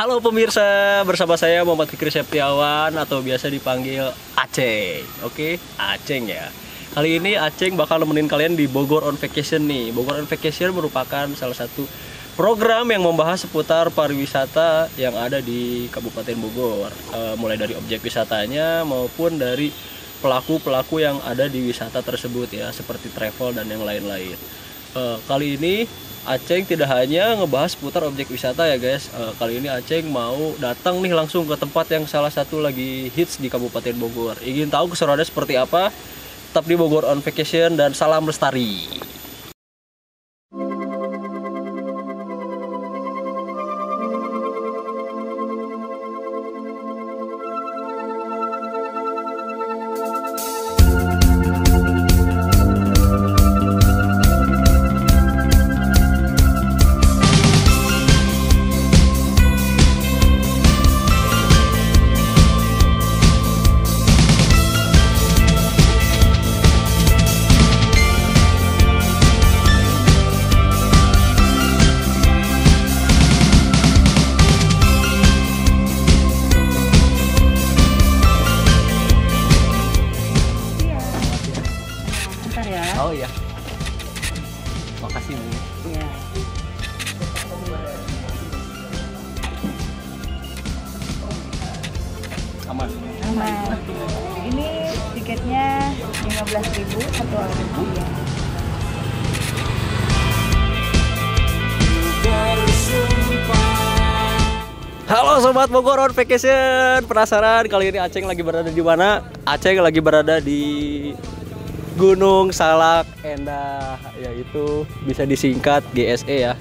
Halo pemirsa, bersama saya Muhammad Fikri Septiawan atau biasa dipanggil Aceng. Oke, Aceng ya. Kali ini Aceng bakal nemenin kalian di Bogor on Vacation nih. Bogor on Vacation merupakan salah satu program yang membahas seputar pariwisata yang ada di Kabupaten Bogor. Mulai dari objek wisatanya maupun dari pelaku-pelaku yang ada di wisata tersebut ya, seperti travel dan yang lain-lain. Kali ini Aceng tidak hanya ngebahas seputar objek wisata ya guys. Kali ini Aceng mau datang nih langsung ke tempat yang salah satu lagi hits di Kabupaten Bogor. Ingin tahu keseruannya seperti apa? Tetap di Bogor on Vacation dan salam lestari. Oh iya, makasih Bu. Ya. Aman. Aman. Ini tiketnya 15.000 satu orang. Ya. Halo sobat Bogor on Vacation. Penasaran kali ini Aceng lagi berada di mana? Aceng lagi berada di Gunung Salak Endah, yaitu bisa disingkat GSE ya.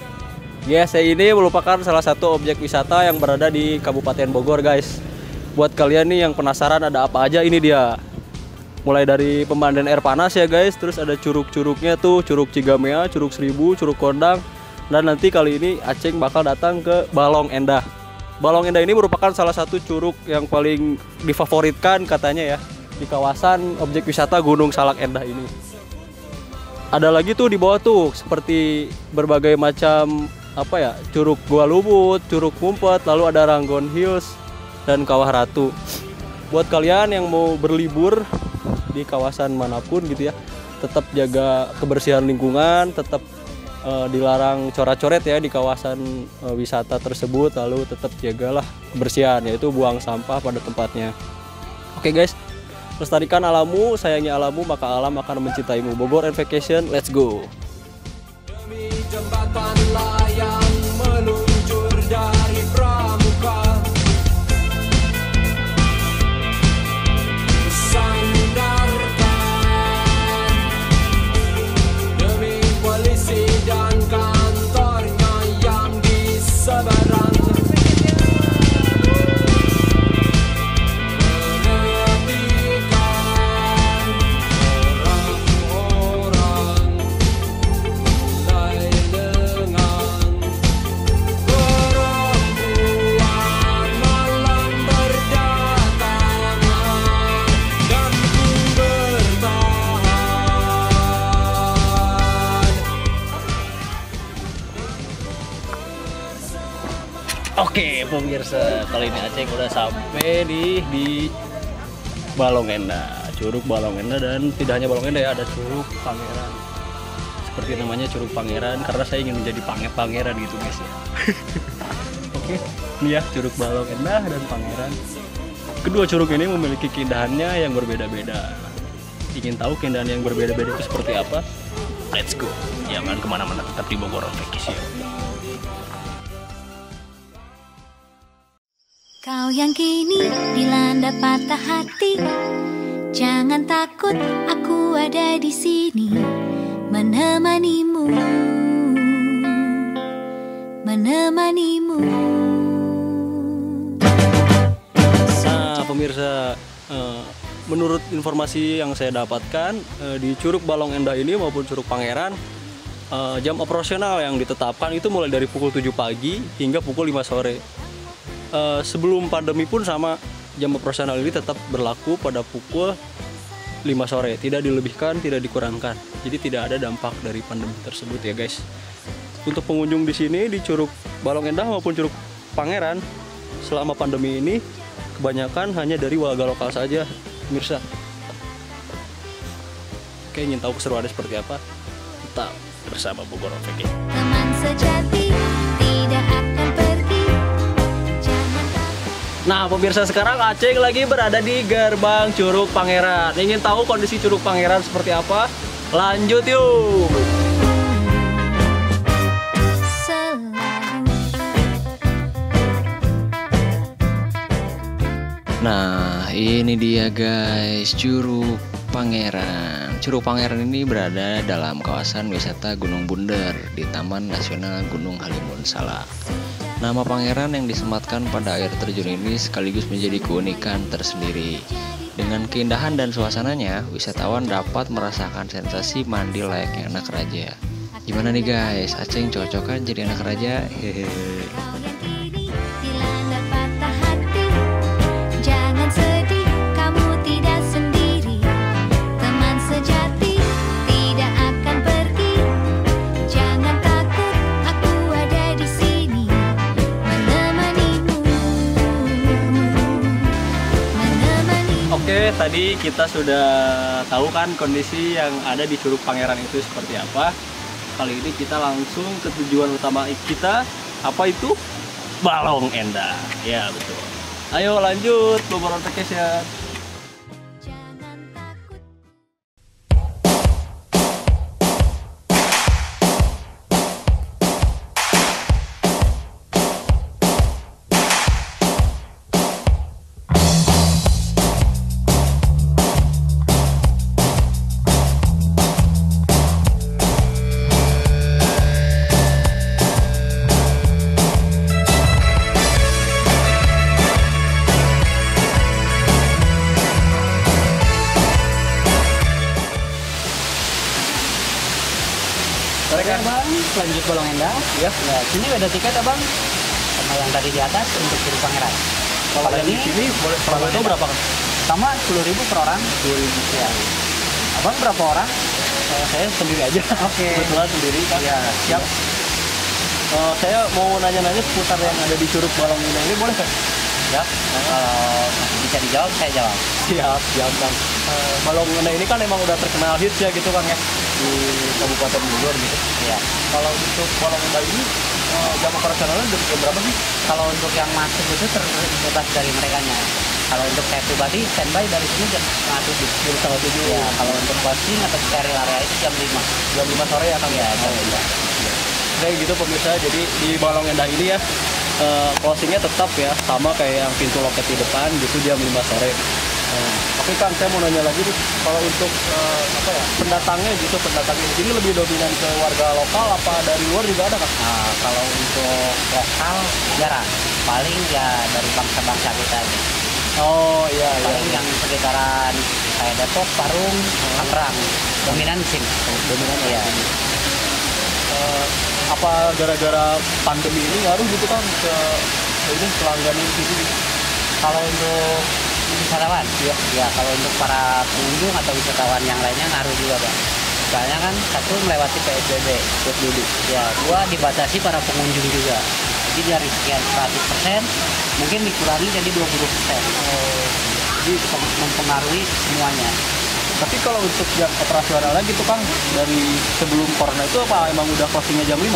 GSE ini merupakan salah satu objek wisata yang berada di Kabupaten Bogor guys. Buat kalian nih yang penasaran ada apa aja, ini dia. Mulai dari pemandian air panas ya guys, terus ada curug-curugnya tuh, Curug Cigamea, Curug Seribu, Curug Kondang. Dan nanti kali ini Aceng bakal datang ke Balong Endah. Balong Endah ini merupakan salah satu curug yang paling difavoritkan katanya ya di kawasan objek wisata Gunung Salak Endah ini. Ada lagi tuh di bawah tuh seperti berbagai macam apa ya, Curug Gua Lumut, Curug Mumpet, lalu ada Ranggon Hills dan Kawah Ratu. Buat kalian yang mau berlibur di kawasan manapun gitu ya, tetap jaga kebersihan lingkungan, tetap dilarang coret-coret ya di kawasan wisata tersebut, lalu tetap jagalah kebersihan, yaitu buang sampah pada tempatnya. Oke guys, lestarikan alammu, sayangi alammu, maka alam akan mencintaimu. Bogor on Vacation, let's go. Demi jembatan layang meluncur dari pramuka, sandarkan demi polisi dan kantornya yang di seberang. Oke pemirsa, kali ini Aceng udah sampai di Balong Endah, Curug Balong Endah, dan tidak hanya Balong Endah ya, ada Curug Pangeran. Seperti namanya Curug Pangeran karena saya ingin menjadi pangeran gitu guys ya. Oke, ini ya Curug Balong Endah dan Pangeran. Kedua curug ini memiliki keindahannya yang berbeda-beda. Ingin tahu keindahan yang berbeda-beda itu seperti apa? Let's go. Jangan kemana-mana, tetap di Bogor on Vacation. Kau yang kini dilanda patah hati, jangan takut, aku ada di sini menemanimu, menemanimu. Nah pemirsa, menurut informasi yang saya dapatkan di Curug Balong Endah ini maupun Curug Pangeran, jam operasional yang ditetapkan itu mulai dari pukul 7 pagi hingga pukul 5 sore. Sebelum pandemi pun sama, jam operasional ini tetap berlaku pada pukul 5 sore, tidak dilebihkan, tidak dikurangkan. Jadi tidak ada dampak dari pandemi tersebut ya guys. Untuk pengunjung di sini di Curug Balong Endah maupun Curug Pangeran, selama pandemi ini kebanyakan hanya dari warga lokal saja, pemirsa. Oke, ingin tahu keseruannya seperti apa? Tetap bersama Bogor on Vacation. Teman sejati tidak akan pergi. Jangan takut. Nah, pemirsa, sekarang Aceng lagi berada di gerbang Curug Pangeran. Ingin tahu kondisi Curug Pangeran seperti apa? Lanjut yuk. Nah, ini dia guys, Curug Pangeran. Curug Pangeran ini berada dalam kawasan wisata Gunung Bunder di Taman Nasional Gunung Halimun Salak. Nama Pangeran yang disematkan pada air terjun ini sekaligus menjadi keunikan tersendiri. Dengan keindahan dan suasananya, wisatawan dapat merasakan sensasi mandi layaknya anak raja. Gimana nih guys, Aceng cocok kan jadi anak raja? Hehehe. Kau yang kini dilanda patah hati. Jangan sedih, kamu tidak sendiri. Teman sejati tidak akan pergi. Jangan takut, aku ada di sini menemanimu. Oke, tadi kita sudah tahu kan kondisi yang ada di Curug Pangeran itu seperti apa. Kali ini kita langsung ke tujuan utama kita. Apa itu? Balong Endah. Ya, betul. Ayo lanjut Bogor on Vacation. Jangan takut. Oke bang, lanjut Balong Endah. Ya. Ya, sini beda tiket abang sama yang tadi di atas untuk Curug Pangeran. Kalau yang di sini boleh kalau itu berapa kan? Sama 10.000 per orang. 2000. Ya. Abang berapa orang? Saya sendiri aja. Oke. Kebetulan sendiri kan. Ya, siap. Saya mau nanya-nanya seputar yang ada di Curug Balong Endah ini, boleh kan? Ya. Bisa dijawab, saya jawab. Siap, siap Kang. Balong Endah ini kan emang udah terkenal hits ya gitu Kang ya di Kabupaten Bogor gitu. Ya. Kalau untuk Balong Endah ini jam operasionalnya dari jam berapa sih? Kalau untuk yang masuk itu terbebas dari merekanya. Kalau untuk saya pribadi standby dari sini jam 6:30. Jam setengah 7. Ya, kalau untuk posting atau steril area itu jam 5. Jam 5 sore ya Kang? Ya, jam 5. Kayak gitu pemirsa, jadi di Balong Endah ini ya closingnya tetap ya sama kayak yang pintu loket di depan gitu jam 5 sore. Tapi Kang, saya mau nanya lagi nih, kalau untuk pendatangnya gitu, pendatangnya di sini lebih dominan ke warga lokal apa dari luar juga ada Kang? Nah, kalau untuk lokal jarang, paling ya dari bangsa-bangsa kita aja. Oh iya, Paling yang sekitaran kayak Depok, Parung, Tangerang, dominan di sini. dominan Iya. Apa gara-gara pandemi ini ngaruh gitu kan ke ini pelanggan di sini? Kalau untuk wisatawan, ya kalau untuk para pengunjung atau wisatawan yang lainnya ngaruh juga bang. Soalnya kan satu melewati PSBB, ya dua dibatasi para pengunjung juga. Jadi dari sekian 100% mungkin dikurangi jadi 20%. Jadi mempengaruhi semuanya. Tapi kalau untuk jam operasionalnya gitu Kang, dari sebelum corona itu apa emang udah closingnya jam 5?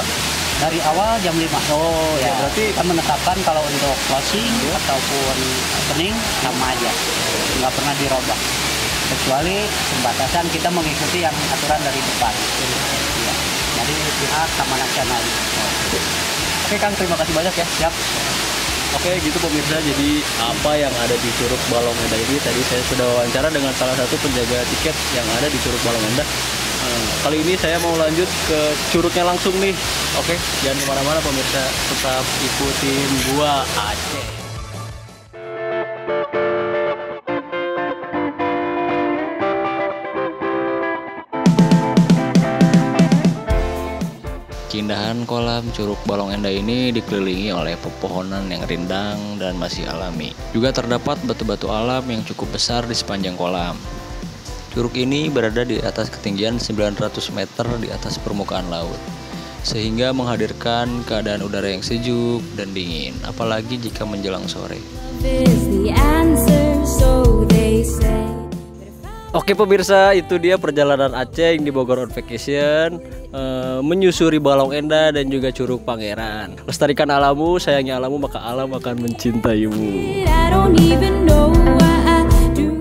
Dari awal jam 5. Oh ya, Ya, berarti kita menetapkan kalau untuk closing ataupun opening sama aja, nggak pernah dirubah. Kecuali pembatasan kita mengikuti yang aturan dari depan. Ya. Dari pihak Taman Nasional. oke Kang, terima kasih banyak ya. Siap. Oke gitu pemirsa, jadi apa yang ada di Curug Balong Endah ini tadi saya sudah wawancara dengan salah satu penjaga tiket yang ada di Curug Balong Endah. Kali ini saya mau lanjut ke curugnya langsung nih. Oke, jangan kemana-mana pemirsa, tetap ikutin gua Aceh. Keindahan kolam Curug Balong Endah ini dikelilingi oleh pepohonan yang rindang dan masih alami. Juga terdapat batu-batu alam yang cukup besar di sepanjang kolam. Curug ini berada di atas ketinggian 900 meter di atas permukaan laut. sehingga menghadirkan keadaan udara yang sejuk dan dingin, apalagi jika menjelang sore. Is the answer, so they say. Oke pemirsa, itu dia perjalanan Aceh di Bogor on Vacation, menyusuri Balong Endah dan juga Curug Pangeran. Lestarikan alammu, sayangi alammu, maka alam akan mencintaimu. I don't even know why I do.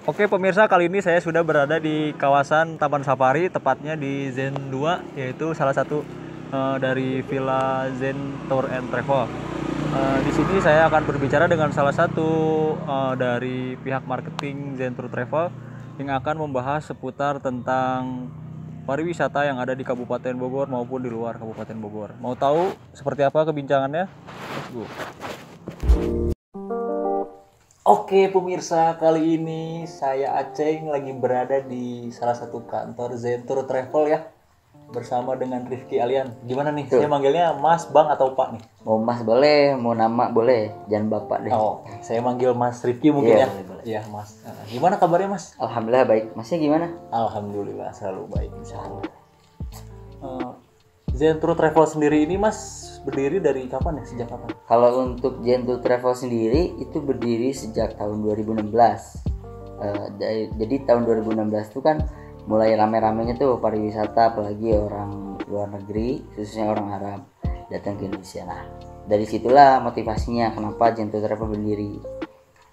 Oke pemirsa, kali ini saya sudah berada di kawasan Taman Safari, tepatnya di Zen 2, yaitu salah satu dari Villa Zen Tour and Travel. Di sini saya akan berbicara dengan salah satu dari pihak marketing Zen Tour Travel yang akan membahas seputar tentang pariwisata yang ada di Kabupaten Bogor maupun di luar Kabupaten Bogor. Mau tahu seperti apa kebincangannya? Let's go. Oke pemirsa, kali ini saya Aceh lagi berada di salah satu kantor Zen Tour Travel ya, bersama dengan Rifki Alian. Gimana nih? Tuh. Saya manggilnya Mas, Bang atau Pak nih? Mau Mas boleh, mau nama boleh, jangan Bapak deh. Oh, saya manggil Mas Rifki mungkin Iya, ya. boleh. Iya Mas. Gimana kabarnya Mas? Alhamdulillah baik. Masnya gimana? Alhamdulillah selalu baik insyaallah. Zen Tour Travel sendiri ini Mas berdiri dari kapan ya? Sejak kapan? Kalau untuk Zen Tour Travel sendiri itu berdiri sejak tahun 2016. Jadi tahun 2016 itu kan mulai rame-ramenya tuh pariwisata, apalagi orang luar negeri, khususnya orang Arab datang ke Indonesia. Nah, dari situlah motivasinya kenapa Zen Tour Travel berdiri.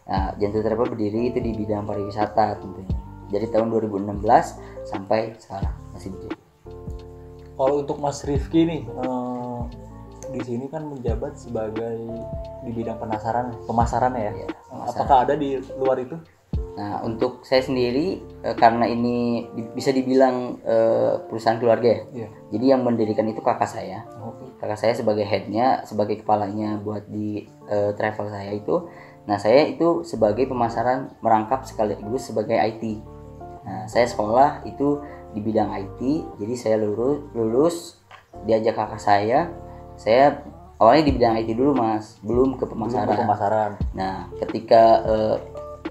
Nah, Zen Tour Travel berdiri itu di bidang pariwisata tentunya. Dari tahun 2016 sampai sekarang masih berdiri. Kalau untuk Mas Rifki nih, di sini kan menjabat sebagai di bidang pemasaran ya. Iya, pemasaran. Apakah ada di luar itu? Nah, untuk saya sendiri karena ini bisa dibilang perusahaan keluarga ya. Iya. Jadi yang mendirikan itu kakak saya. Oke. Kakak saya sebagai headnya, sebagai kepalanya buat di travel saya itu. Nah, saya itu sebagai pemasaran merangkap sekaligus sebagai IT. Nah, saya sekolah itu di bidang IT. Jadi saya lulus diajak kakak saya awalnya di bidang IT dulu Mas, belum ke pemasaran. Pemasaran. Nah, ketika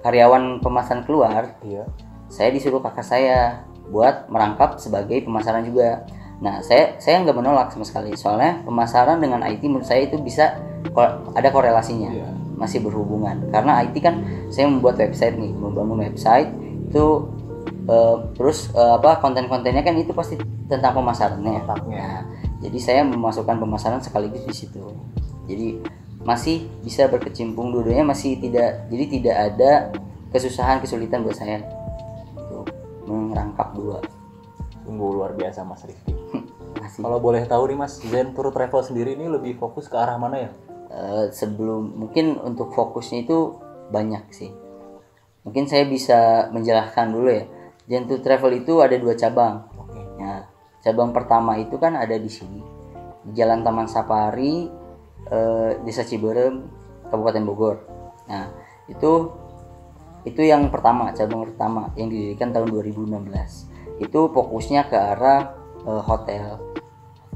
karyawan pemasaran keluar, Iya. saya disuruh kakak saya buat merangkap sebagai pemasaran juga. Nah, saya nggak menolak sama sekali, soalnya pemasaran dengan IT menurut saya itu bisa ada korelasinya, Iya. masih berhubungan. Karena IT kan saya membuat website nih, membangun website itu terus konten-kontennya kan itu pasti tentang pemasarannya. Otaknya. Nah, jadi saya memasukkan pemasaran sekaligus di situ. Jadi masih bisa berkecimpung dua-duanya, tidak ada kesulitan buat saya untuk merangkap dua. Sungguh luar biasa Mas Rifki. Masih. Kalau boleh tahu nih Mas, Zen Tour Travel sendiri ini lebih fokus ke arah mana ya? Sebelum mungkin untuk fokusnya itu banyak sih. Mungkin saya bisa menjelaskan dulu ya. Zen Tour Travel itu ada 2 cabang. Oke. Nah, cabang pertama itu kan ada di sini, di Jalan Taman Safari, Desa Ciberem, Kabupaten Bogor. Nah, itu yang pertama, cabang pertama yang didirikan tahun 2016. Itu fokusnya ke arah hotel.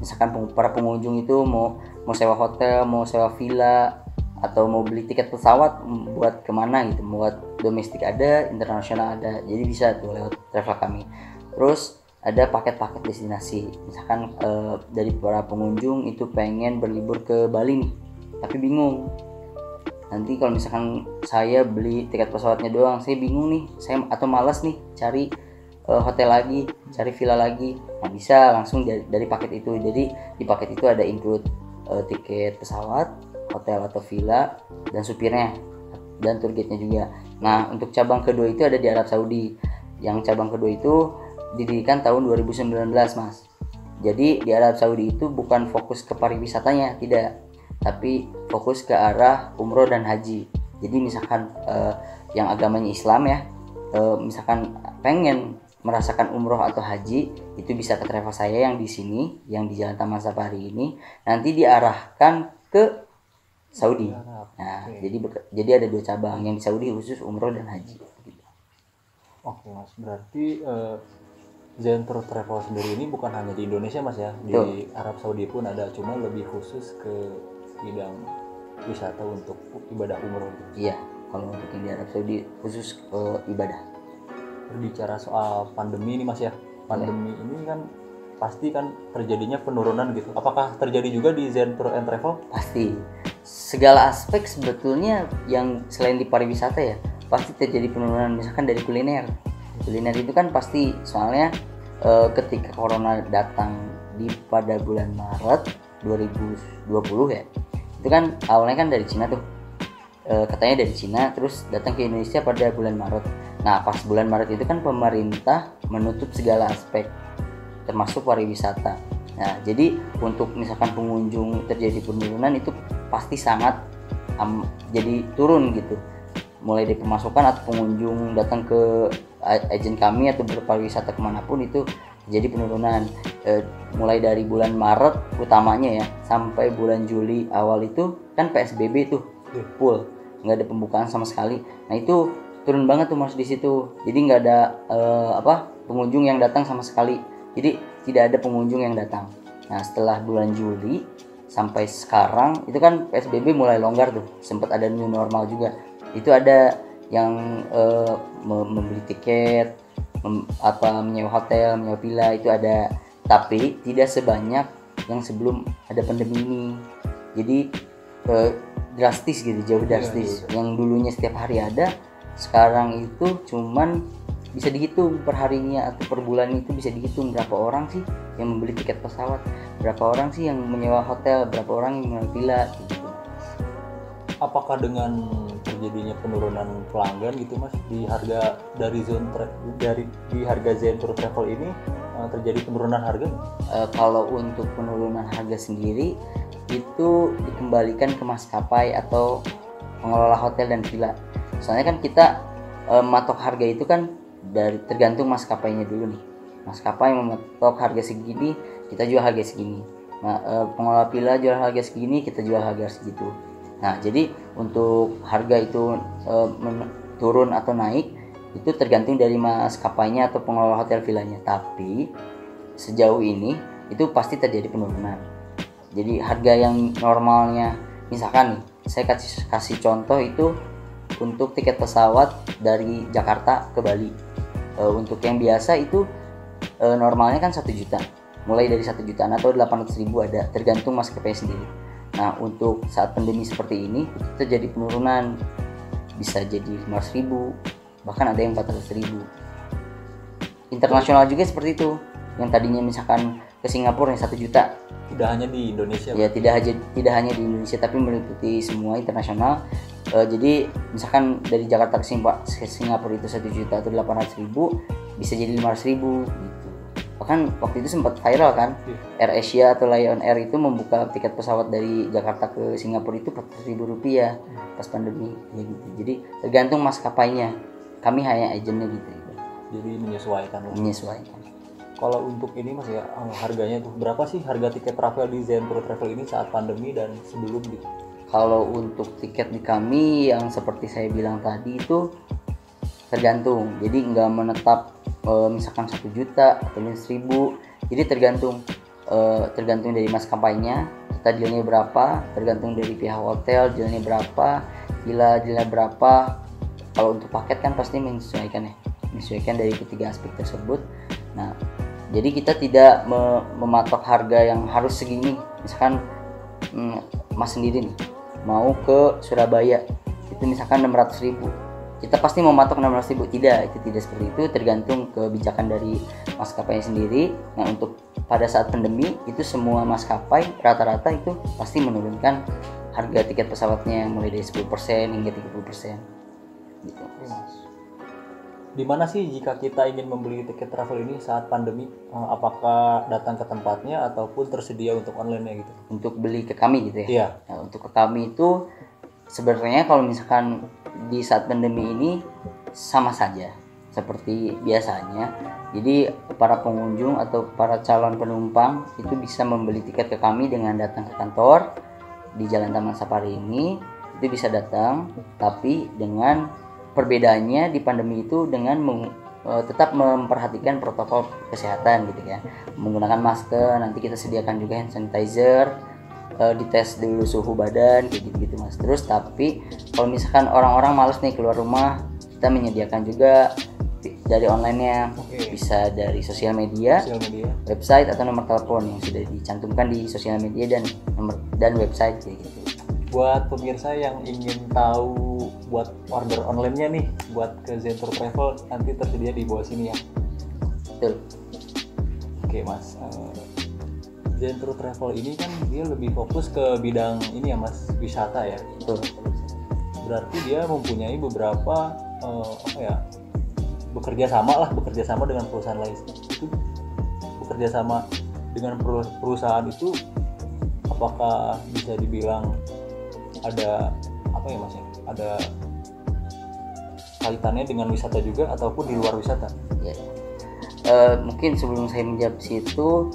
Misalkan para pengunjung itu mau sewa hotel, mau sewa villa, atau mau beli tiket pesawat buat kemana gitu, buat domestik ada, internasional ada, jadi bisa tuh lewat travel kami. Terus ada paket-paket destinasi, misalkan dari para pengunjung itu pengen berlibur ke Bali nih, tapi bingung Nanti kalau misalkan saya beli tiket pesawatnya doang, saya bingung nih, saya atau malas nih cari hotel lagi, cari villa lagi. Nah, bisa langsung dari paket itu. Jadi di paket itu ada include tiket pesawat, hotel atau villa, dan supirnya dan tour guide-nya juga. Nah, untuk cabang kedua itu ada di Arab Saudi. Yang cabang kedua itu didirikan tahun 2019, Mas. Jadi di Arab Saudi itu bukan fokus ke pariwisatanya, tidak, tapi fokus ke arah umroh dan haji. Jadi misalkan yang agamanya Islam ya, misalkan pengen merasakan umroh atau haji, itu bisa ke travel saya yang di sini, yang di Jalan Taman Safari ini, nanti diarahkan ke Saudi. Nah, jadi ada 2 cabang, yang di Saudi khusus umroh dan haji. Gitu. Oke Mas, berarti Zentro Travel sendiri ini bukan hanya di Indonesia Mas ya, di Betul. Arab Saudi pun ada, cuma lebih khusus ke bidang wisata untuk ibadah umroh. Iya, kalau untuk yang di Arab Saudi khusus ibadah. Berbicara soal pandemi ini Mas ya, pandemi ini kan pasti kan terjadinya penurunan gitu. Apakah terjadi juga di Zentro and Travel? Pasti. Segala aspek sebetulnya yang selain di pariwisata ya, pasti terjadi penurunan. Misalkan dari kuliner. Kuliner itu kan pasti, soalnya ketika corona datang pada bulan Maret 2020 ya, itu kan awalnya kan dari Cina tuh, katanya dari Cina, terus datang ke Indonesia pada bulan Maret. Nah, pas bulan Maret itu kan pemerintah menutup segala aspek termasuk pariwisata. Nah, jadi untuk misalkan pengunjung terjadi penurunan itu pasti sangat jadi turun gitu. Mulai dari pemasukan atau pengunjung datang ke agen kami atau berpariwisata kemanapun itu jadi penurunan. Mulai dari bulan Maret utamanya ya sampai bulan Juli awal itu kan PSBB tuh full, nggak ada pembukaan sama sekali. Nah, itu turun banget tuh Mas di situ. Jadi nggak ada pengunjung yang datang sama sekali. Jadi tidak ada pengunjung yang datang. Nah, setelah bulan Juli sampai sekarang itu kan PSBB mulai longgar tuh, sempat ada new normal juga. Itu ada yang membeli tiket, menyewa hotel, menyewa villa, itu ada, tapi tidak sebanyak yang sebelum ada pandemi ini. Jadi drastis gitu, jauh drastis. Yang dulunya setiap hari ada, sekarang itu cuman bisa dihitung per harinya atau per bulan itu bisa dihitung berapa orang sih yang membeli tiket pesawat, berapa orang sih yang menyewa hotel, berapa orang yang menyewa villa gitu. Apakah dengan terjadinya penurunan pelanggan gitu Mas di harga dari di harga Zentro Travel ini terjadi penurunan harga? Kalau untuk penurunan harga sendiri itu dikembalikan ke maskapai atau pengelola hotel dan villa. Soalnya kan kita matok harga itu kan dari tergantung maskapainya dulu nih. Maskapai mematok harga segini, kita jual harga segini. Nah, pengelola villa jual harga segini, kita jual harga segitu. Nah, jadi untuk harga itu turun atau naik itu tergantung dari maskapainya atau pengelola hotel villanya. Tapi sejauh ini itu pasti terjadi penurunan. Jadi harga yang normalnya, misalkan nih, saya kasih contoh itu untuk tiket pesawat dari Jakarta ke Bali. Untuk yang biasa itu normalnya kan 1 juta, mulai dari 1 jutaan atau 800.000 ada, tergantung maskapai sendiri. Nah, untuk saat pandemi seperti ini itu terjadi penurunan, bisa jadi 500.000, bahkan ada yang 400.000. Internasional juga seperti itu, yang tadinya misalkan ke Singapura yang 1 juta. Tidak hanya di Indonesia Ya, tidak hanya di Indonesia, tapi meliputi semua internasional. Jadi misalkan dari Jakarta ke Singapura itu 1 juta atau 800.000, bisa jadi 500.000 gitu. Bahkan waktu itu sempat viral kan, AirAsia atau Lion Air itu membuka tiket pesawat dari Jakarta ke Singapura itu Rp400.000 pas pandemi ya gitu. Jadi tergantung maskapainya, kami hanya agennya gitu. Jadi menyesuaikan. Kalau untuk ini Mas ya, harganya tuh berapa sih harga tiket travel di Zentro Travel ini saat pandemi dan sebelum gitu? Kalau untuk tiket di kami yang seperti saya bilang tadi itu tergantung, jadi nggak menetap misalkan 1 juta atau 1.000. Jadi tergantung dari maskapainya, kita dealnya berapa, tergantung dari pihak hotel dealnya berapa, villa dealnya berapa. Kalau untuk paket kan pasti menyesuaikan dari ketiga aspek tersebut. Nah, jadi kita tidak mematok harga yang harus segini. Misalkan Mas sendiri nih mau ke Surabaya itu misalkan 600.000, kita pasti mau matok 600.000. Tidak, itu tidak seperti itu, tergantung kebijakan dari maskapainya sendiri. Nah, untuk pada saat pandemi itu semua maskapai rata-rata itu pasti menurunkan harga tiket pesawatnya mulai dari 10% hingga 30% gitu. Di mana sih jika kita ingin membeli tiket travel ini saat pandemi? Apakah datang ke tempatnya ataupun tersedia untuk online-nya gitu? Untuk beli ke kami gitu ya. Iya. Nah, untuk ke kami itu sebenarnya kalau misalkan di saat pandemi ini sama saja seperti biasanya. Jadi para pengunjung atau para calon penumpang itu bisa membeli tiket ke kami dengan datang ke kantor di Jalan Taman Safari ini. Itu bisa datang, tapi dengan perbedaannya di pandemi itu dengan tetap memperhatikan protokol kesehatan gitu ya. Menggunakan masker, nanti kita sediakan juga hand sanitizer, dites dulu suhu badan kayak gitu Mas. Terus tapi kalau misalkan orang-orang malas nih keluar rumah, kita menyediakan juga dari online-nya. Bisa dari sosial media, website atau nomor telepon yang sudah dicantumkan di sosial media dan website kayak gitu. Buat pemirsa yang ingin tahu buat order online-nya nih buat ke Zentour Travel, nanti tersedia di bawah sini ya. Betul. Oke Mas, Zentour Travel ini kan dia lebih fokus ke bidang ini ya Mas, wisata ya. Betul. Berarti dia mempunyai beberapa bekerja sama dengan perusahaan lain. Itu bekerja sama dengan perusahaan itu apakah bisa dibilang ada Mas ya? Ada kaitannya dengan wisata juga ataupun di luar wisata? Ya. Mungkin sebelum saya menjawab situ,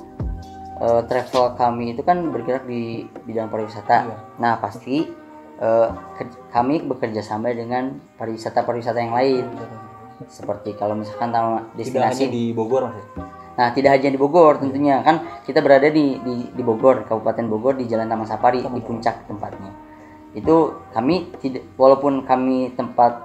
travel kami itu kan bergerak di bidang pariwisata. Iya. Nah pasti kami bekerja sama dengan pariwisata yang lain. Seperti kalau misalkan destinasi tidak hanya di Bogor Mas ya? Nah tidak hanya di Bogor tentunya, kan kita berada di Bogor, Kabupaten Bogor, di Jalan Taman Safari, di puncak tempatnya. Itu kami tidak, walaupun kami tempat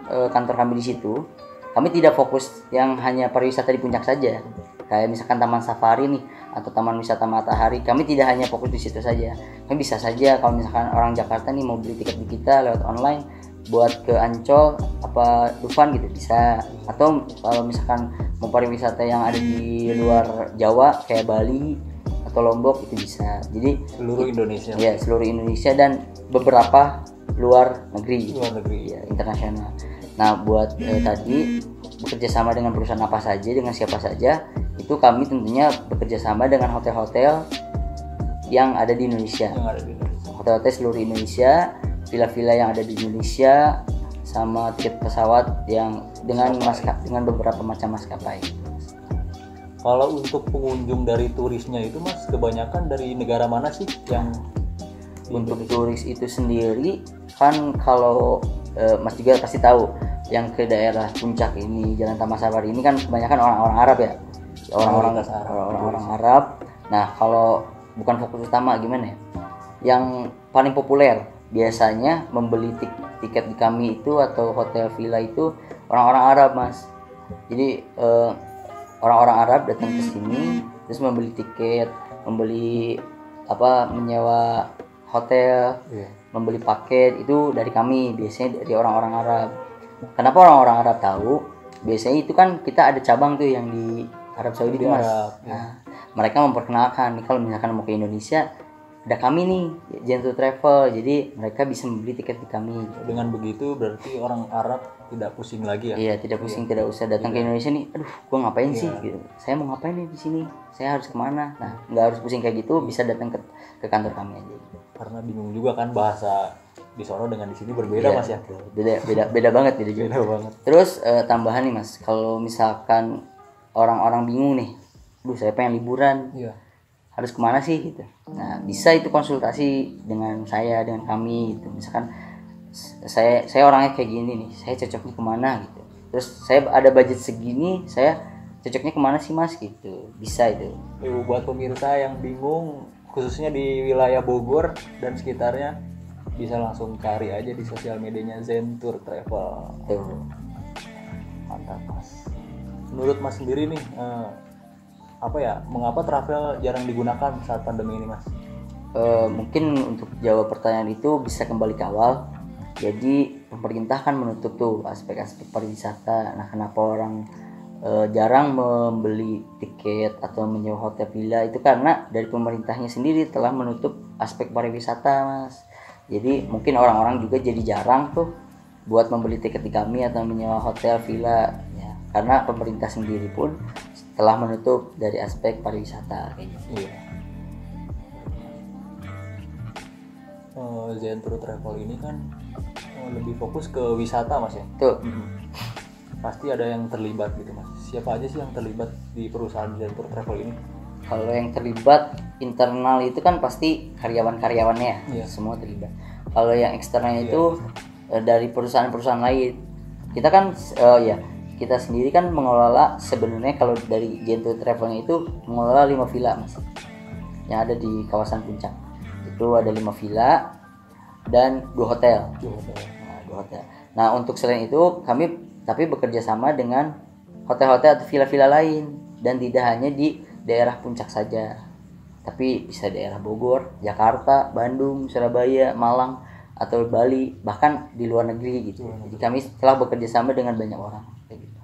kantor kami di situ, kami tidak fokus yang hanya pariwisata di puncak saja. Kayak misalkan Taman Safari nih atau Taman Wisata Matahari, kami tidak hanya fokus di situ saja. Kami bisa saja kalau misalkan orang Jakarta nih mau beli tiket di kita lewat online buat ke Ancol apa Dufan gitu bisa. Atau kalau misalkan mau pariwisata yang ada di luar Jawa kayak Bali atau Lombok itu bisa. Jadi seluruh Indonesia. Ya, seluruh Indonesia dan beberapa luar negeri. Ya, internasional. Nah, buat tadi bekerja sama dengan perusahaan apa saja, dengan siapa saja, itu kami tentunya bekerja sama dengan hotel-hotel yang ada di Indonesia. Hotel-hotel seluruh Indonesia, villa-villa yang ada di Indonesia, sama tiket pesawat yang dengan beberapa macam maskapai. Kalau untuk pengunjung dari turisnya itu Mas, kebanyakan dari negara mana sih yang untuk turis itu sendiri kan kalau Mas juga pasti tahu yang ke daerah puncak ini Jalan Taman Safari ini kan kebanyakan orang-orang Arab ya, orang-orang Arab. Nah kalau bukan fokus utama gimana ya, yang paling populer biasanya membeli tiket di kami itu atau hotel villa itu orang-orang Arab Mas. Jadi orang-orang Arab datang ke sini terus membeli tiket, menyewa hotel, membeli paket itu dari kami, biasanya dari orang-orang Arab. Kenapa orang-orang Arab tahu? Biasanya itu kan kita ada cabang tuh yang di Arab Saudi Mas. Nah, mereka memperkenalkan nih kalau misalkan mau ke Indonesia ada kami nih Zentour Travel, jadi mereka bisa membeli tiket di kami. Dengan begitu berarti orang Arab tidak pusing lagi ya? Iya, tidak pusing, tidak usah datang ke Indonesia nih. Aduh, gua ngapain sih? Gitu. Saya mau ngapain nih di sini? Saya harus kemana? Nah, nggak harus pusing kayak gitu, bisa datang ke kantor kami aja. Karena bingung juga kan bahasa di sono dengan di sini berbeda Mas ya? Beda banget, beda banget. Terus tambahan nih Mas, kalau misalkan orang-orang bingung nih, saya pengen liburan. Iya. Harus kemana sih gitu. Nah bisa itu konsultasi dengan saya, dengan kami gitu. Misalkan saya orangnya kayak gini nih, saya cocoknya kemana gitu. Terus saya ada budget segini, saya cocoknya kemana sih Mas gitu. Bisa itu. Buat pemirsa yang bingung khususnya di wilayah Bogor dan sekitarnya, bisa langsung cari aja di sosial medianya Zentour Travel. Mantap Mas. Menurut Mas sendiri nih, mengapa travel jarang digunakan saat pandemi ini Mas? Mungkin untuk jawab pertanyaan itu bisa kembali ke awal. Jadi pemerintah kan menutup tuh aspek-aspek pariwisata. Nah, kenapa orang jarang membeli tiket atau menyewa hotel villa itu karena dari pemerintahnya sendiri telah menutup aspek pariwisata, Mas. Jadi mungkin orang-orang juga jadi jarang tuh buat membeli tiket di kami atau menyewa hotel villa ya, karena pemerintah sendiri pun telah menutup dari aspek pariwisata kayak gitu. Iya. Zentro Travel ini kan lebih fokus ke wisata, Mas ya. Tuh. Pasti ada yang terlibat gitu, Mas. Siapa aja sih yang terlibat di perusahaan Zentro Travel ini? Kalau yang terlibat internal itu kan pasti karyawan-karyawannya, Iya. semua terlibat. Kalau yang eksternal itu dari perusahaan-perusahaan lain. Kita kan kita sendiri kan mengelola, sebenarnya kalau dari Zentro Travelnya itu mengelola 5 villa, Mas, yang ada di kawasan Puncak. Itu ada 5 villa dan 2 hotel. 2 hotel. Nah, untuk selain itu kami tapi bekerja sama dengan hotel-hotel atau villa-villa lain, dan tidak hanya di daerah Puncak saja, tapi bisa daerah Bogor, Jakarta, Bandung, Surabaya, Malang, atau Bali, bahkan di luar negeri gitu. Jadi kami telah bekerja sama dengan banyak orang kayak gitu.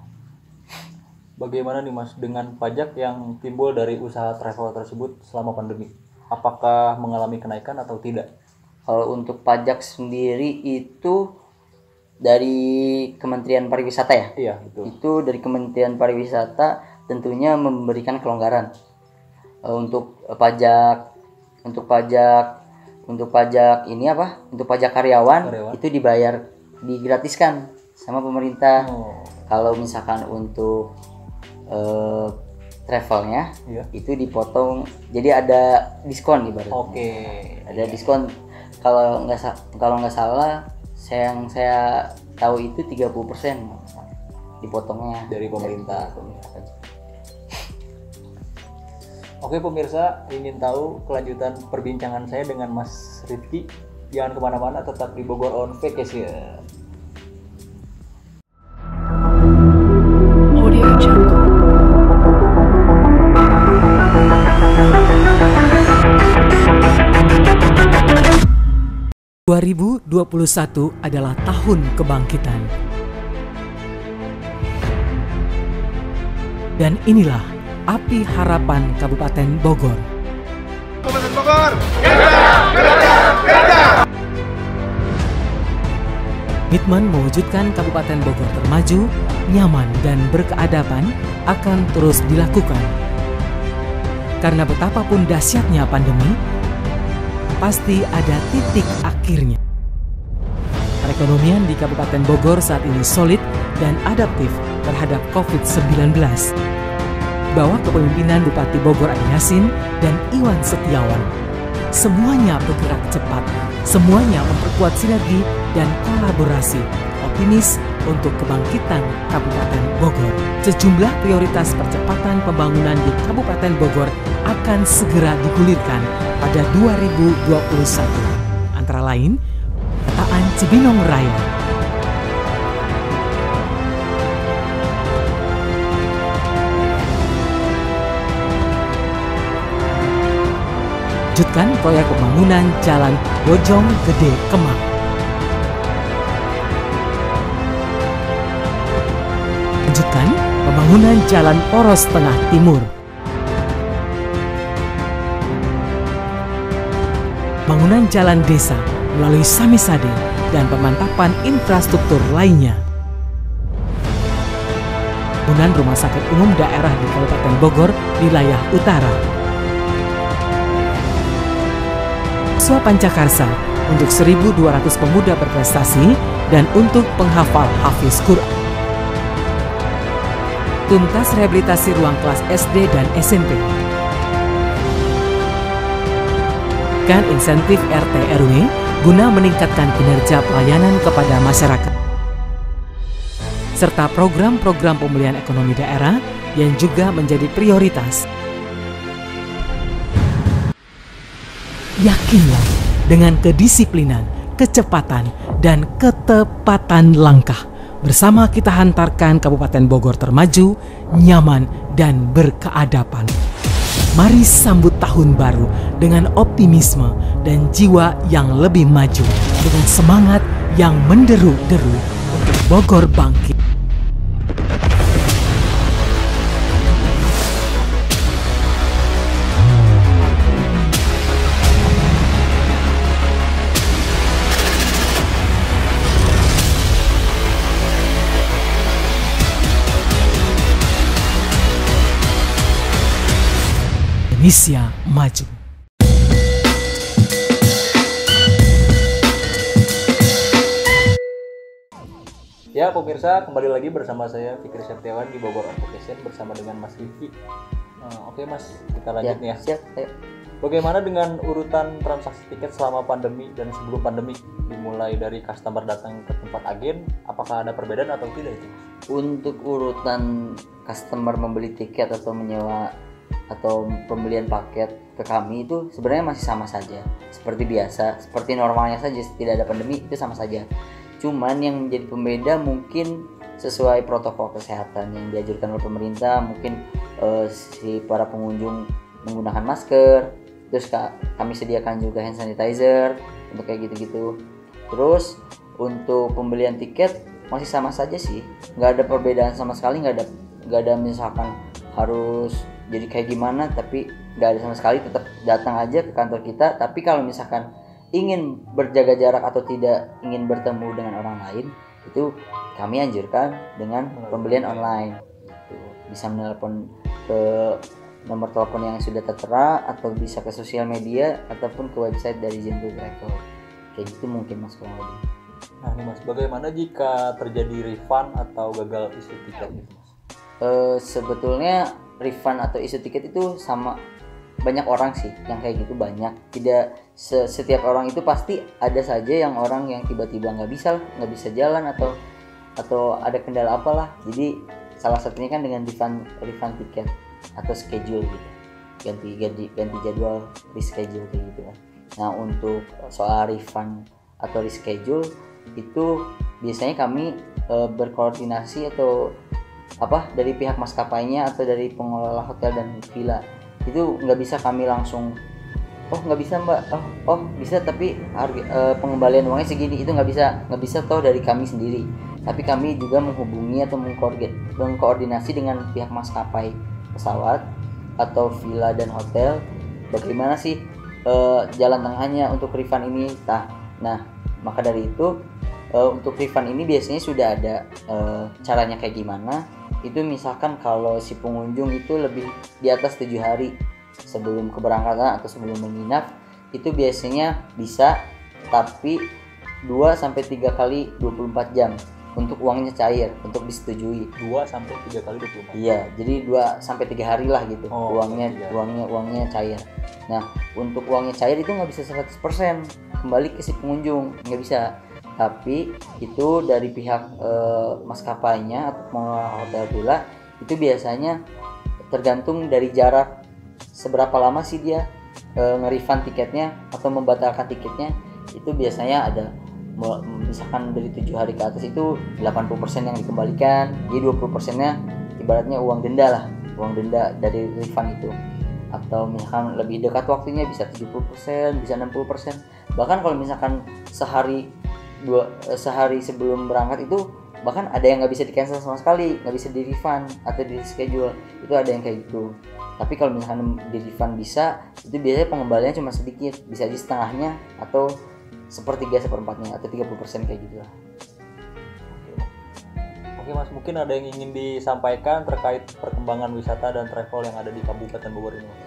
Bagaimana nih, Mas, dengan pajak yang timbul dari usaha travel tersebut selama pandemi? Apakah mengalami kenaikan atau tidak? Kalau untuk pajak sendiri itu dari Kementerian Pariwisata ya? Iya, betul. Itu dari Kementerian Pariwisata tentunya memberikan kelonggaran untuk pajak ini apa? Untuk pajak karyawan itu digratiskan sama pemerintah. Kalau misalkan untuk travelnya itu dipotong, jadi ada diskon ibaratnya. Oke. Ada diskon kalau nggak salah yang saya tahu itu 30% dipotongnya dari pemerintah. Oke pemirsa, ingin tahu kelanjutan perbincangan saya dengan Mas Rifki? Jangan kemana-mana, tetap di Bogor on Vacation. Audio Jungle. ...2021 adalah tahun kebangkitan. Dan inilah api harapan Kabupaten Bogor. Kabupaten Bogor, Gerda! Komitmen mewujudkan Kabupaten Bogor termaju, nyaman, dan berkeadaban akan terus dilakukan. Karena betapapun dahsyatnya pandemi, pasti ada titik akhirnya. Perekonomian di Kabupaten Bogor saat ini solid dan adaptif terhadap COVID-19. Bawah kepemimpinan Bupati Bogor Adi Yasin dan Iwan Setiawan, semuanya bergerak cepat, semuanya memperkuat sinergi dan kolaborasi, optimis untuk kebangkitan Kabupaten Bogor. Sejumlah prioritas percepatan pembangunan di Kabupaten Bogor akan segera digulirkan pada 2021. Antara lain, pemetaan Cibinong Raya, lanjutkan proyek pembangunan Jalan Bojong Gede Kemang. Lanjutkan pembangunan Jalan Poros Tengah Timur. Pembangunan jalan desa melalui Samisade dan pemantapan infrastruktur lainnya. Pembangunan Rumah Sakit Umum Daerah di Kabupaten Bogor, wilayah utara. Siswa Pancakarsa untuk 1.200 pemuda berprestasi dan untuk penghafal Hafiz Quran. Tuntas rehabilitasi ruang kelas SD dan SMP. Kan insentif RT RW guna meningkatkan kinerja pelayanan kepada masyarakat. Serta program-program pemulihan ekonomi daerah yang juga menjadi prioritas. Yakinlah dengan kedisiplinan, kecepatan, dan ketepatan langkah. Bersama kita hantarkan Kabupaten Bogor termaju, nyaman, dan berkeadapan. Mari sambut tahun baru dengan optimisme dan jiwa yang lebih maju, dengan semangat yang menderu-deru untuk Bogor bangkit. Indonesia maju. Ya pemirsa, kembali lagi bersama saya Fikri Septiawan di Bogor Advocation bersama dengan Mas Rifki. Oke Mas, kita lanjut nih ya. Siap, ayo. Bagaimana dengan urutan transaksi tiket selama pandemi dan sebelum pandemi? Dimulai dari customer datang ke tempat agen, apakah ada perbedaan atau tidak itu? Untuk urutan customer membeli tiket atau menyewa atau pembelian paket ke kami itu sebenarnya masih sama saja, seperti biasa, seperti normalnya saja, tidak ada pandemi, itu sama saja. Cuman yang menjadi pembeda mungkin sesuai protokol kesehatan yang dianjurkan oleh pemerintah, mungkin si para pengunjung menggunakan masker, terus kami sediakan juga hand sanitizer untuk kayak gitu-gitu. Terus untuk pembelian tiket masih sama saja sih, nggak ada perbedaan sama sekali, nggak ada misalkan harus jadi kayak gimana, tapi nggak ada sama sekali, tetap datang aja ke kantor kita. Tapi kalau misalkan ingin berjaga jarak atau tidak ingin bertemu dengan orang lain, itu kami anjurkan dengan pembelian online. Bisa menelpon ke nomor telepon yang sudah tertera, atau bisa ke sosial media ataupun ke website dari Zentu Travel. Kayak gitu mungkin Mas kurang lebih. Nah nih Mas, bagaimana jika terjadi refund atau gagal isi tiket gitu Mas? Sebetulnya refund atau isu tiket itu sama, banyak orang sih yang kayak gitu, banyak. Tidak setiap orang itu pasti ada saja yang orang yang tiba-tiba nggak bisa jalan atau ada kendala apalah. Jadi salah satunya kan dengan refund tiket atau schedule gitu, ganti jadwal, reschedule kayak gitu kan. Nah untuk soal refund atau reschedule itu biasanya kami berkoordinasi atau dari pihak maskapainya atau dari pengelola hotel dan villa. Itu nggak bisa kami langsung, nggak bisa mbak, bisa tapi harga pengembalian uangnya segini, itu nggak bisa toh dari kami sendiri. Tapi kami juga menghubungi atau mengkoordinasi dengan pihak maskapai pesawat atau villa dan hotel, bagaimana sih jalan tengahnya untuk refund ini. Nah maka dari itu untuk refund ini biasanya sudah ada caranya kayak gimana. Itu misalkan kalau si pengunjung itu lebih di atas 7 hari sebelum keberangkatan atau sebelum menginap, itu biasanya bisa, tapi 2-3 kali 24 jam untuk uangnya cair, untuk disetujui. 2-3 kali 24? Iya, jadi 2-3 hari lah gitu. Uangnya cair. Nah untuk uangnya cair itu nggak bisa 100% kembali ke si pengunjung, nggak bisa. Tapi itu dari pihak maskapainya atau pengelola hotel villa, itu biasanya tergantung dari jarak, seberapa lama sih dia nge-refund tiketnya atau membatalkan tiketnya. Itu biasanya ada, misalkan dari 7 hari ke atas itu 80% yang dikembalikan, jadi 20%-nya ibaratnya uang denda dari refund itu. Atau misalkan lebih dekat waktunya bisa 70%, bisa 60%. Bahkan kalau misalkan sehari sebelum berangkat itu bahkan ada yang nggak bisa di cancel sama sekali, nggak bisa di refund atau di schedule, itu ada yang kayak gitu. Tapi kalau misalkan di refund bisa, itu biasanya pengembaliannya cuma sedikit, bisa di setengahnya atau 1/3/4 atau 30% kayak gitu lah. Oke Mas, mungkin ada yang ingin disampaikan terkait perkembangan wisata dan travel yang ada di Kabupaten Bogor ini Mas?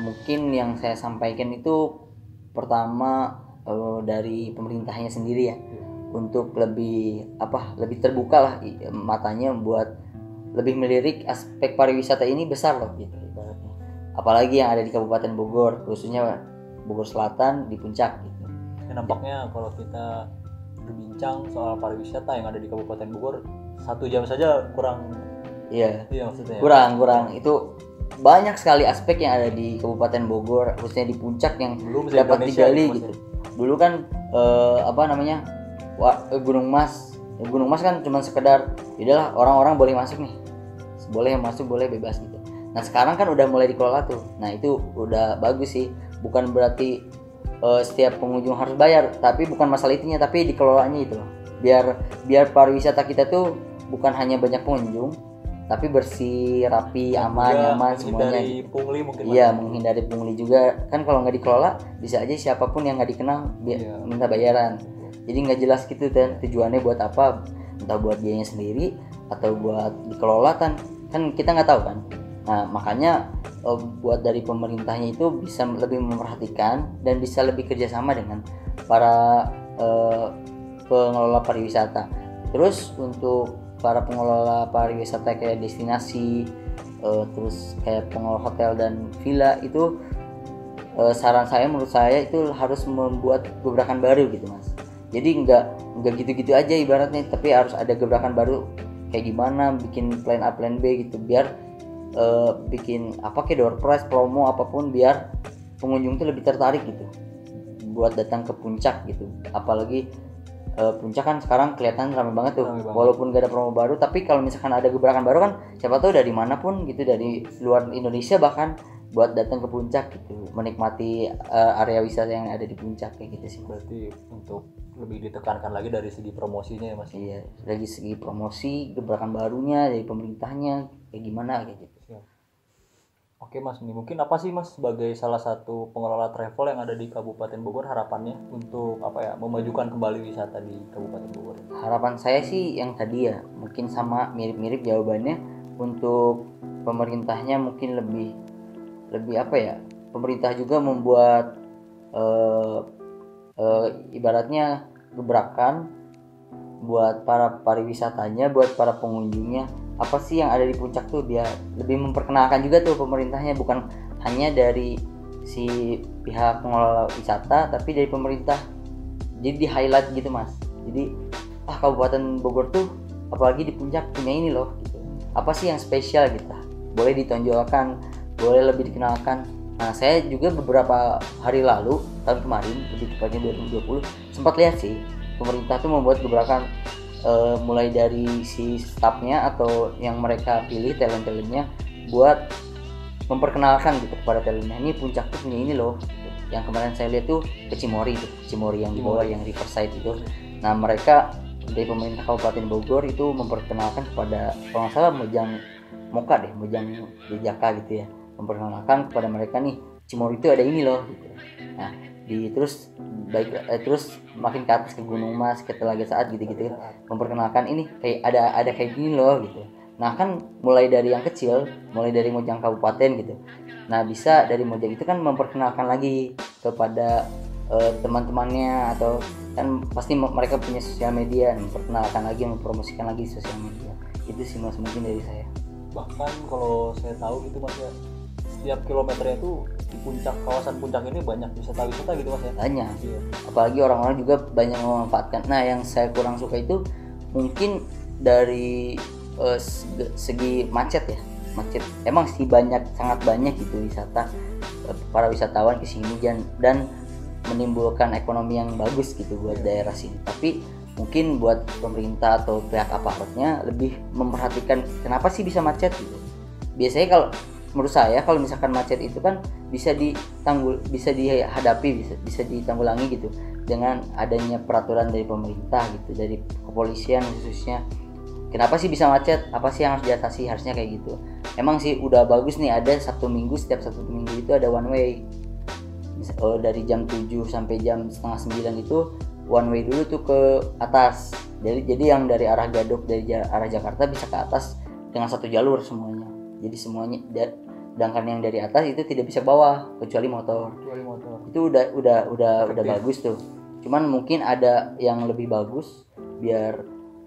Mungkin yang saya sampaikan itu pertama dari pemerintahnya sendiri ya, untuk lebih terbuka lah matanya buat lebih melirik aspek pariwisata ini besar loh gitu ibaratnya. Apalagi yang ada di Kabupaten Bogor, khususnya Bogor Selatan di Puncak gitu. Ya, nampaknya kalau kita berbincang soal pariwisata yang ada di Kabupaten Bogor 1 jam saja kurang. Iya maksudnya. Kurang itu banyak sekali aspek yang ada di Kabupaten Bogor, khususnya di Puncak yang belum dapat digali gitu. Dulu kan Gunung Mas kan cuma sekedar udahlah orang-orang boleh masuk nih, boleh masuk, boleh bebas gitu. Nah sekarang kan udah mulai dikelola tuh. Nah itu udah bagus sih, bukan berarti setiap pengunjung harus bayar, tapi bukan masalah itunya, tapi dikelolanya itu loh. Biar pariwisata kita tuh bukan hanya banyak pengunjung, tapi bersih, rapi, aman, nyaman semuanya. Menghindari pungli mungkin. Iya, menghindari pungli juga. Kan kalau nggak dikelola bisa aja siapapun yang nggak dikenal minta bayaran. Jadi nggak jelas gitu kan tujuannya buat apa, entah buat dianya sendiri atau buat dikelola kan kita nggak tahu kan. Nah makanya buat dari pemerintahnya itu bisa lebih memperhatikan dan bisa lebih kerjasama dengan para pengelola pariwisata. Terus untuk para pengelola pariwisata kayak destinasi, terus kayak pengelola hotel dan villa itu menurut saya itu harus membuat gebrakan baru gitu mas. Jadi nggak gitu-gitu aja ibaratnya, tapi harus ada gebrakan baru kayak gimana, bikin plan A plan B gitu, biar bikin apa kayak door prize, promo apapun, biar pengunjung tuh lebih tertarik gitu buat datang ke puncak gitu. Apalagi puncak kan sekarang kelihatan ramai banget tuh, walaupun gak ada promo baru, tapi kalau misalkan ada gebrakan baru kan siapa tahu dari manapun gitu, dari luar Indonesia bahkan buat datang ke puncak gitu, menikmati area wisata yang ada di puncak kayak gitu sih. Berarti untuk lebih ditekankan lagi dari segi promosinya ya mas. Iya, dari segi promosi, gebrakan barunya dari pemerintahnya kayak gimana kayak gitu. Siap. Oke mas, ini mungkin apa sih mas sebagai salah satu pengelola travel yang ada di Kabupaten Bogor, harapannya untuk memajukan kembali wisata di Kabupaten Bogor? Harapan saya sih yang tadi ya, mungkin sama mirip-mirip jawabannya. Untuk pemerintahnya mungkin lebih pemerintah juga membuat ibaratnya gebrakan buat para pariwisatanya, buat para pengunjungnya, apa sih yang ada di puncak tuh, dia lebih memperkenalkan juga tuh pemerintahnya, bukan hanya dari si pihak pengelola wisata tapi dari pemerintah. Jadi di highlight gitu mas, jadi Kabupaten Bogor tuh apalagi di puncak punya ini loh gitu. Apa sih yang spesial gitu, boleh ditonjolkan, boleh lebih dikenalkan. Nah saya juga beberapa hari lalu, tahun kemarin lebih tepatnya 2020, sempat lihat sih pemerintah tuh membuat gebrakan mulai dari si staffnya atau yang mereka pilih talent-talentnya buat memperkenalkan gitu kepada talentnya, ini puncak tuh punya ini loh gitu. Yang kemarin saya lihat tuh ke Cimory yang di bawah, yang Riverside itu. Nah mereka dari pemerintah Kabupaten Bogor itu memperkenalkan kepada, kalau nggak salah Mojang Jejaka gitu ya, memperkenalkan kepada mereka nih Cimory itu ada ini loh gitu. Nah terus makin ke atas ke Gunung Mas, ke Telaga Saat gitu-gitu, memperkenalkan ini kayak ada kayak gini loh gitu. Nah kan mulai dari yang kecil, mulai dari Mojang Kabupaten gitu. Nah bisa dari Mojang itu kan memperkenalkan lagi kepada teman-temannya, atau kan pasti mereka punya sosial media, memperkenalkan lagi, mempromosikan lagi sosial media. Itu sih mas mungkin dari saya. Bahkan kalau saya tahu gitu mas ya, setiap kilometernya itu di kawasan puncak ini banyak wisata gitu mas ya. Banyak. Iya. Apalagi orang-orang juga banyak memanfaatkan. Nah yang saya kurang suka itu mungkin dari segi macet ya. Macet emang sih sangat banyak gitu wisata, para wisatawan kesini dan menimbulkan ekonomi yang bagus gitu buat daerah sini. Tapi mungkin buat pemerintah atau pihak aparatnya lebih memperhatikan kenapa sih bisa macet gitu. Biasanya kalau menurut saya kalau misalkan macet itu kan bisa dihadapi, bisa ditanggulangi gitu dengan adanya peraturan dari pemerintah gitu, dari kepolisian khususnya. Kenapa sih bisa macet? Apa sih yang harus diatasi? Harusnya kayak gitu. Emang sih udah bagus nih, ada setiap satu minggu itu ada one way. Dari jam 7 sampai jam setengah 9 itu one way dulu tuh ke atas. Jadi yang dari arah Gadok, dari arah Jakarta bisa ke atas dengan satu jalur semuanya. Jadi semuanya, sedangkan yang dari atas itu tidak bisa ke bawah kecuali motor. Itu udah bagus tuh. Cuman mungkin ada yang lebih bagus biar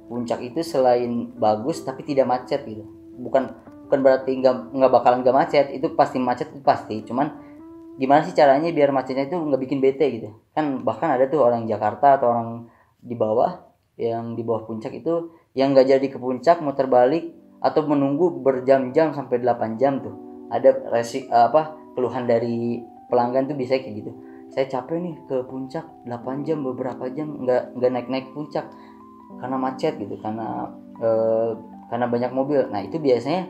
puncak itu selain bagus tapi tidak macet gitu. Bukan berarti nggak bakalan nggak macet, itu pasti macet itu pasti. Cuman gimana sih caranya biar macetnya itu nggak bikin bete gitu kan. Bahkan ada tuh orang Jakarta atau orang di bawah, yang di bawah puncak itu yang nggak jadi ke puncak, muter balik atau menunggu berjam-jam sampai 8 jam tuh. Ada keluhan dari pelanggan tuh bisa kayak gitu, saya capek nih ke puncak 8 jam, beberapa jam nggak naik puncak karena macet gitu, karena banyak mobil. Nah itu biasanya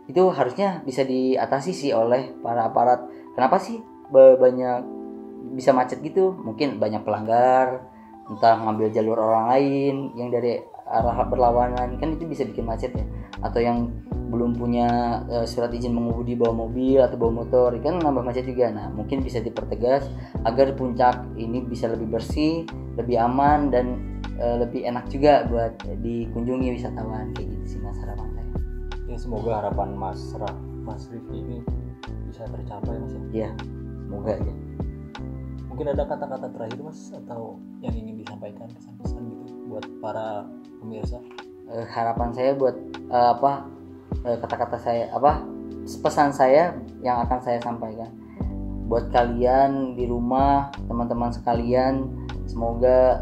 itu harusnya bisa diatasi sih oleh para aparat. Kenapa sih banyak bisa macet gitu? Mungkin banyak pelanggar entah ngambil jalur orang lain yang dari arah berlawanan, kan itu bisa bikin macet ya. Atau yang belum punya surat izin mengemudi bawa mobil atau bawa motor, kan nambah macet juga. Nah mungkin bisa dipertegas agar puncak ini bisa lebih bersih, lebih aman, dan lebih enak juga buat dikunjungi wisatawan, kayak gitu sih Mas harapan saya. Ya semoga harapan Mas Rifki ini bisa tercapai Mas ya. Iya, semoga aja. Mungkin ada kata-kata terakhir Mas atau yang ingin disampaikan pesan-pesan gitu buat para pemirsa? Harapan saya buat kata-kata saya pesan saya yang akan saya sampaikan buat kalian di rumah, teman-teman sekalian, semoga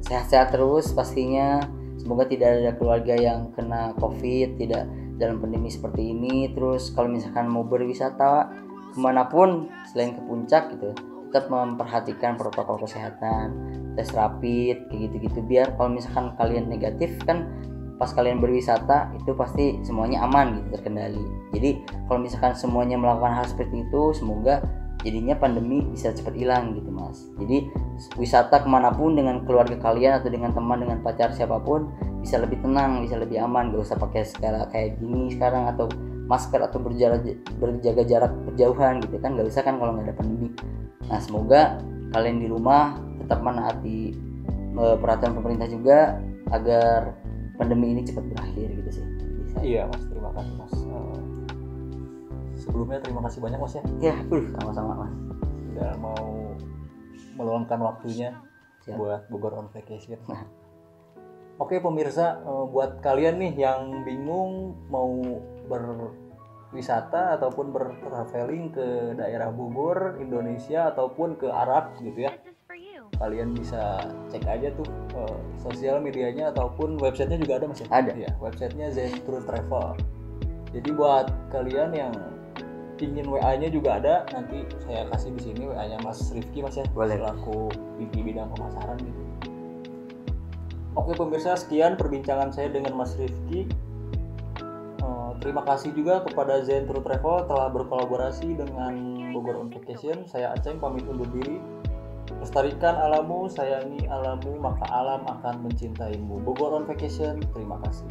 sehat-sehat terus pastinya. Semoga tidak ada keluarga yang kena COVID, tidak dalam pandemi seperti ini. Terus kalau misalkan mau berwisata kemanapun selain ke puncak gitu, tetap memperhatikan protokol kesehatan, tes rapid kayak gitu-gitu, biar kalau misalkan kalian negatif kan pas kalian berwisata itu pasti semuanya aman gitu, terkendali. Jadi kalau misalkan semuanya melakukan hal seperti itu, semoga jadinya pandemi bisa cepat hilang gitu Mas. Jadi wisata kemanapun dengan keluarga kalian atau dengan teman, dengan pacar, siapapun bisa lebih tenang, bisa lebih aman, gak usah pakai segala kayak gini sekarang, atau masker, atau berjaga jarak berjauhan gitu kan, gak usah kan kalau nggak ada pandemi. Nah semoga kalian di rumah tetap menaati peraturan pemerintah juga agar pandemi ini cepat berakhir gitu sih. Iya Mas, terima kasih Mas. Sebelumnya terima kasih banyak Mas ya. Ya, sama-sama Mas. Sudah mau meluangkan waktunya. Siap. Buat Bogor on Vacation. Oke pemirsa, buat kalian nih yang bingung mau berwisata ataupun bertraveling ke daerah Bogor, Indonesia ataupun ke Arab gitu ya, kalian bisa cek aja tuh sosial medianya ataupun websitenya juga ada Mas ya? Ada. Ya, websitenya Zentour Travel. Jadi buat kalian yang ingin WA-nya juga ada, nanti saya kasih di sini WA-nya Mas Rifki Mas ya. Boleh. Selaku di bidang pemasaran gitu. Oke pemirsa, sekian perbincangan saya dengan Mas Rifki. Terima kasih juga kepada Zentour Travel telah berkolaborasi dengan Bogor on Vacation. Saya Aceng pamit undur diri. Lestarikan alammu, sayangi alammu, maka alam akan mencintaimu. Bogor on Vacation, terima kasih.